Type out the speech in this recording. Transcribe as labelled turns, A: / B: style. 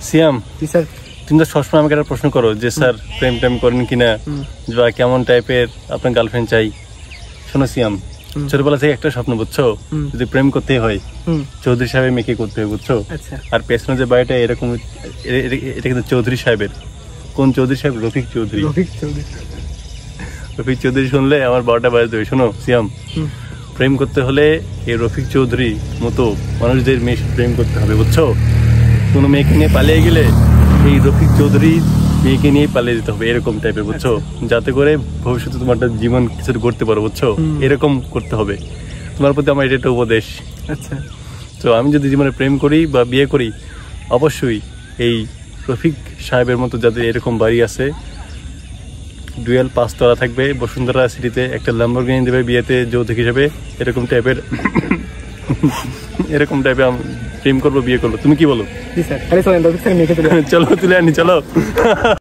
A: সিয়াম,
B: জি sir.
A: তুমি তো সবসময় আমাকে একটা প্রশ্ন করো যে স্যার প্রেম টেম করেন কিনা, বা কেমন টাইপের আপনার গার্লফ্রেন্ড চাই। শোনো সিয়াম, ছোটবেলা থেকে একটা স্বপ্ন, বুঝছো, যদি প্রেম করতে হয় চৌধুরী সাহেবের মেয়েকে করতে হয়, বুঝছো। আর পেছনে যে বাড়িটা এরকম, এটা কিন্তু চৌধুরী সাহেবের। কোন চৌধুরী সাহেব? রফিক চৌধুরী। রফিক চৌধুরী শুনলে আমার 12টা বাজে দেবে। শোনো সিয়াম, প্রেম করতে হলে এই রফিক চৌধুরী মতো মানুষদের মেয়ে প্রেম করতে হবে, বুঝছো। কোনো মেয়েকে নিয়ে পালিয়ে গেলে এই রফিক চৌধুরী মেয়েকে নিয়ে পালিয়ে যেতে হবে, এরকম টাইপের, বুঝছো, যাতে করে ভবিষ্যতে তোমার জীবন কিছু করতে পারো, বুঝছো। এরকম করতে হবে। তোমার প্রতি আমার এটা একটা উপদেশ।
B: আচ্ছা,
A: তো আমি যদি জীবনে প্রেম করি বা বিয়ে করি, অবশ্যই এই রফিক সাহেবের মতো যাদের এরকম বাড়ি আছে, ডুয়েল 5 তলা থাকবে, বসুন্ধরা সিটিতে একটা ল্যাম্বরগিনি দেবে বিয়েতে যৌতুক হিসেবে, এরকম টাইপের এরকম টাইপের প্রেম করবো, বিয়ে করবো। তুমি কি বলো?
B: চলো তুলে আনি, চলো।